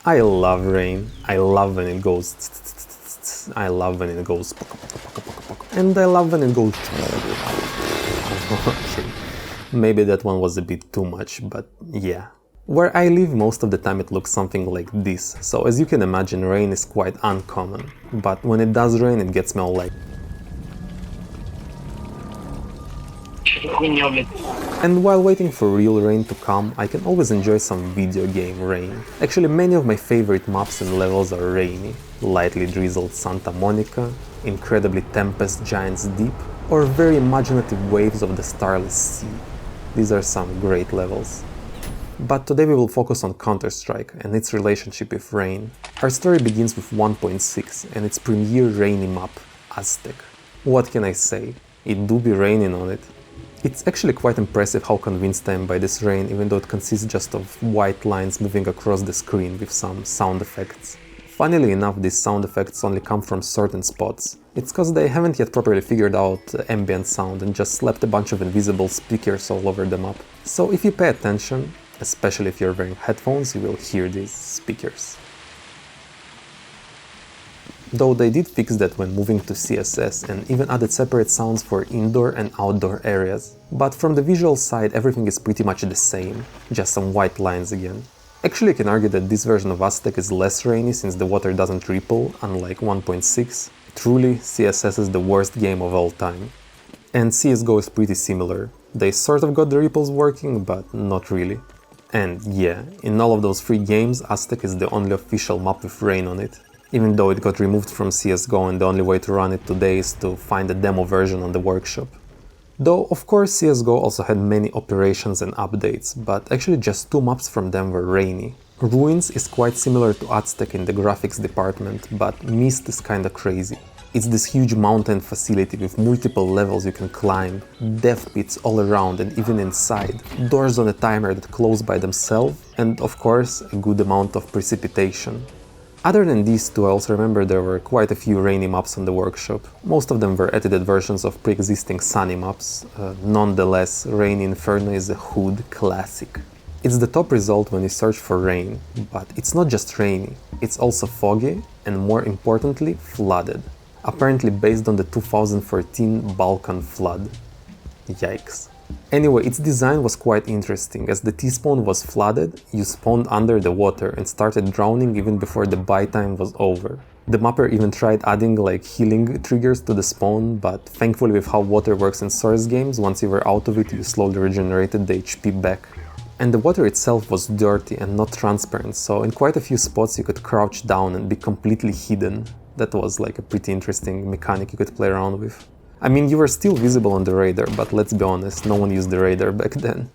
I love rain. I love when it goes. I love when it goes. And I love when it goes. Okay. Maybe that one was a bit too much, but yeah. Where I live, most of the time it looks something like this, so as you can imagine, rain is quite uncommon. But when it does rain, it gets me all like... And while waiting for real rain to come, I can always enjoy some video game rain. Actually, many of my favorite maps and levels are rainy. Lightly drizzled Santa Monica, incredibly Tempest Giants Deep, or very imaginative waves of the Starless Sea. These are some great levels. But today we will focus on Counter-Strike and its relationship with rain. Our story begins with 1.6 and its premier rainy map, Aztec. What can I say? It do be raining on it. It's actually quite impressive how convinced I am by this rain, even though it consists just of white lines moving across the screen with some sound effects. Funnily enough, these sound effects only come from certain spots. It's cause they haven't yet properly figured out ambient sound and just slapped a bunch of invisible speakers all over the map. So if you pay attention, especially if you're wearing headphones, you will hear these speakers. Though they did fix that when moving to CSS and even added separate sounds for indoor and outdoor areas. But from the visual side, everything is pretty much the same, just some white lines again. Actually, you can argue that this version of Aztec is less rainy since the water doesn't ripple, unlike 1.6. Truly, CSS is the worst game of all time. And CSGO is pretty similar. They sort of got the ripples working, but not really. And yeah, in all of those 3 games, Aztec is the only official map with rain on it. Even though it got removed from CSGO and the only way to run it today is to find a demo version on the workshop. Though, of course, CSGO also had many operations and updates, but actually just 2 maps from them were rainy. Ruins is quite similar to Aztec in the graphics department, but Mist is kinda crazy. It's this huge mountain facility with multiple levels you can climb, death pits all around and even inside, doors on a timer that close by themselves, and of course, a good amount of precipitation. Other than these 2, I also remember there were quite a few rainy maps on the workshop. Most of them were edited versions of pre-existing sunny maps. Nonetheless, Rain Inferno is a hood classic. It's the top result when you search for rain, but it's not just rainy, it's also foggy and, more importantly, flooded. Apparently based on the 2014 Balkan flood. Yikes. Anyway, its design was quite interesting. As the T-spawn was flooded, you spawned under the water and started drowning even before the buy time was over. The mapper even tried adding like healing triggers to the spawn, but thankfully with how water works in Source games, once you were out of it you slowly regenerated the HP back. And the water itself was dirty and not transparent, so in quite a few spots you could crouch down and be completely hidden. That was like a pretty interesting mechanic you could play around with. I mean, you were still visible on the radar, but let's be honest, no one used the radar back then.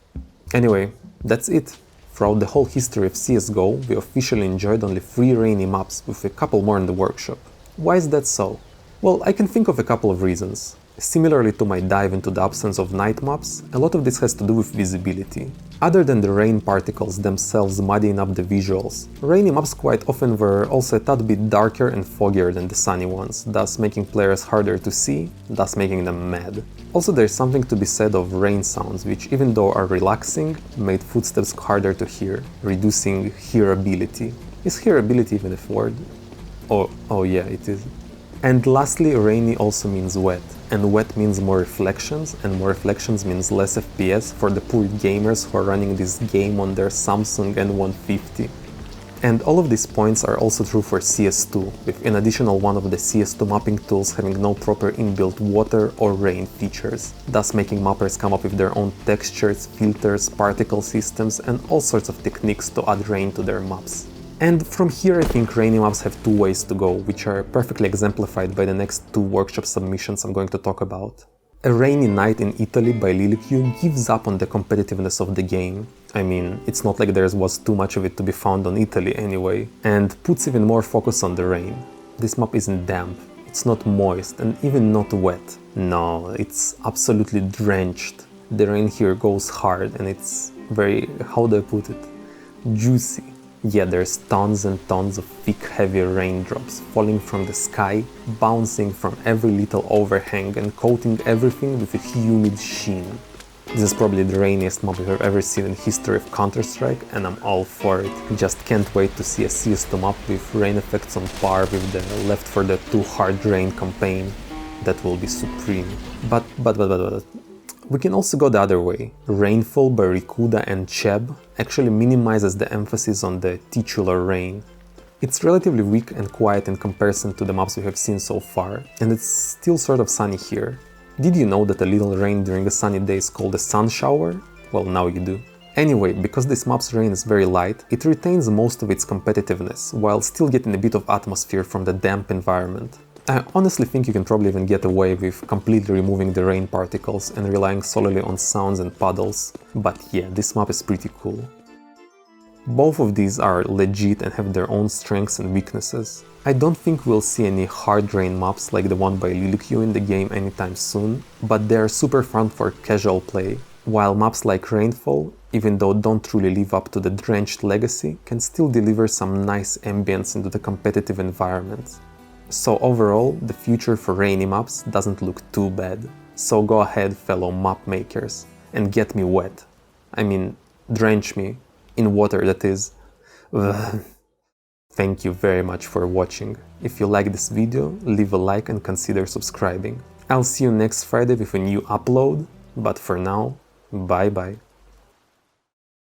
Anyway, that's it. Throughout the whole history of CSGO, we officially enjoyed only 3 rainy maps, with a couple more in the workshop. Why is that so? Well, I can think of a couple of reasons. Similarly to my dive into the absence of night maps, a lot of this has to do with visibility. Other than the rain particles themselves muddying up the visuals, rainy maps quite often were also a tad bit darker and foggier than the sunny ones, thus making players harder to see, thus making them mad. Also, there's something to be said of rain sounds, which even though are relaxing, made footsteps harder to hear, reducing hearability. Is hearability even a word? Oh yeah, it is. And lastly, rainy also means wet, and wet means more reflections, and more reflections means less FPS for the poor gamers who are running this game on their Samsung N150. And all of these points are also true for CS2, with an additional one of the CS2 mapping tools having no proper inbuilt water or rain features, thus making mappers come up with their own textures, filters, particle systems, and all sorts of techniques to add rain to their maps. And from here I think rainy maps have 2 ways to go, which are perfectly exemplified by the next 2 workshop submissions I'm going to talk about. A Rainy Night in Italy by LilyQ gives up on the competitiveness of the game. I mean, it's not like there was too much of it to be found on Italy anyway, and puts even more focus on the rain. This map isn't damp, it's not moist, and even not wet. No, it's absolutely drenched. The rain here goes hard and it's very, how do I put it, juicy. Yeah, there's tons and tons of thick, heavy raindrops falling from the sky, bouncing from every little overhang and coating everything with a humid sheen. This is probably the rainiest map I've ever seen in history of Counter-Strike, and I'm all for it. Just can't wait to see a CS2 map with rain effects on par with the Left 4 Dead 2 Hard Rain campaign. That will be supreme. But we can also go the other way. Rainfall by Rikuda and Cheb actually minimizes the emphasis on the titular rain. It's relatively weak and quiet in comparison to the maps we have seen so far, and it's still sort of sunny here. Did you know that a little rain during a sunny day is called a sun shower? Well, now you do. Anyway, because this map's rain is very light, it retains most of its competitiveness, while still getting a bit of atmosphere from the damp environment. I honestly think you can probably even get away with completely removing the rain particles and relying solely on sounds and puddles, but yeah, this map is pretty cool. Both of these are legit and have their own strengths and weaknesses. I don't think we'll see any hard rain maps like the one by Lilyq in the game anytime soon, but they are super fun for casual play, while maps like Rainfall, even though don't truly live up to the Drenched legacy, can still deliver some nice ambience into the competitive environment. So overall, the future for rainy maps doesn't look too bad. So go ahead, fellow map makers, and get me wet. I mean, drench me. In water, that is. Thank you very much for watching. If you like this video, leave a like and consider subscribing. I'll see you next Friday with a new upload, but for now, bye bye.